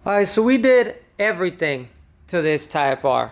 Alright, so we did everything to this Type R.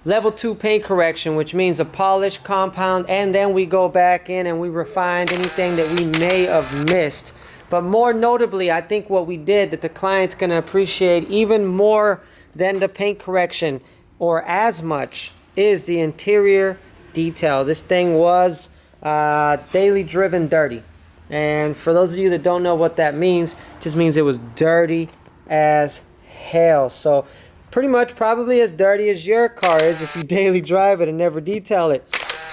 Level 2 paint correction, which means a polish, compound, and then we go back in and we refined anything that we may have missed. But more notably, I think what we did that the client's going to appreciate even more than the paint correction, or as much, is the interior detail. This thing was daily driven dirty. And for those of you that don't know what that means, it just means it was dirty as hell. So pretty much probably as dirty as your car is if you daily drive it and never detail it.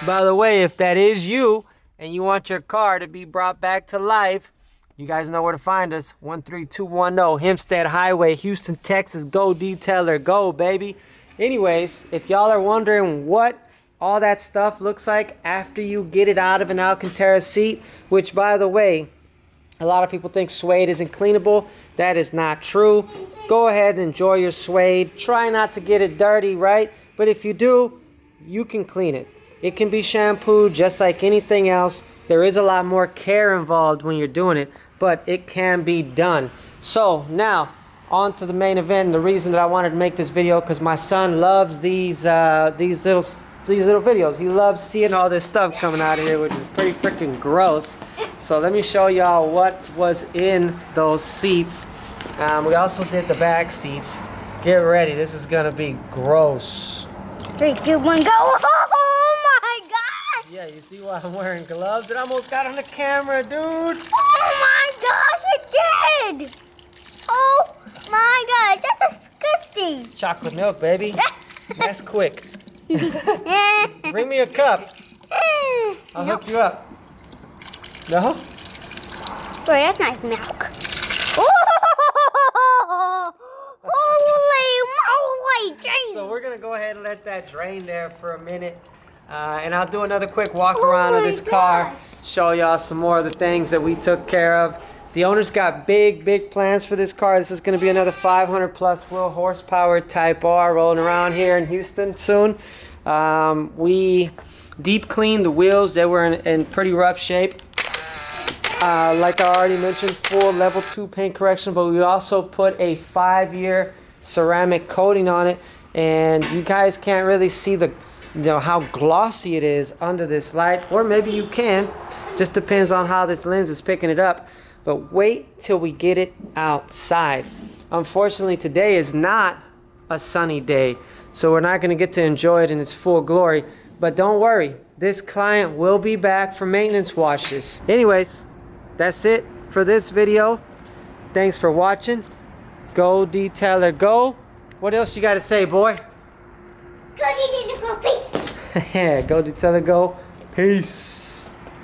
By the way, if that is you and you want your car to be brought back to life, you guys know where to find us. 13210 Hempstead Highway, Houston, Texas. Go detailer, go baby. Anyways, if y'all are wondering what all that stuff looks like after you get it out of an Alcantara seat, which by the way, a lot of people think suede isn't cleanable. That is not true. Go ahead and enjoy your suede. Try not to get it dirty, right? But if you do, you can clean it. It can be shampooed just like anything else. There is a lot more care involved when you're doing it, but it can be done. So now, on to the main event. And the reason that I wanted to make this video, because my son loves these little videos. He loves seeing all this stuff coming out of here, which is pretty freaking gross. So let me show y'all what was in those seats. We also did the back seats. Get ready, this is gonna be gross. 3, 2, 1, go! Oh my god! Yeah, you see why I'm wearing gloves? It almost got on the camera, dude. Oh my gosh, it did! Oh my gosh, that's disgusting. Chocolate milk, baby. That's quick. Bring me a cup. I'll hook you up. No? Boy, that's nice milk. Holy moly, jeez. So we're gonna go ahead and let that drain there for a minute. And I'll do another quick walk around of this car. Show y'all some more of the things that we took care of. The owner's got big plans for this car. This is gonna be another 500 plus wheel horsepower Type R rolling around here in Houston soon. We deep cleaned the wheels. They were in pretty rough shape. Like I already mentioned, full level 2 paint correction, but we also put a 5-year ceramic coating on it, and you guys can't really see how glossy it is under this light, or maybe you can. Just depends on how this lens is picking it up. But wait till we get it outside. Unfortunately, today is not a sunny day, so we're not going to get to enjoy it in its full glory. But don't worry, this client will be back for maintenance washes. Anyways, that's it for this video. Thanks for watching. Go detailer, go. What else you got to say, boy? Go detailer, go, peace. Go detailer, go. Peace.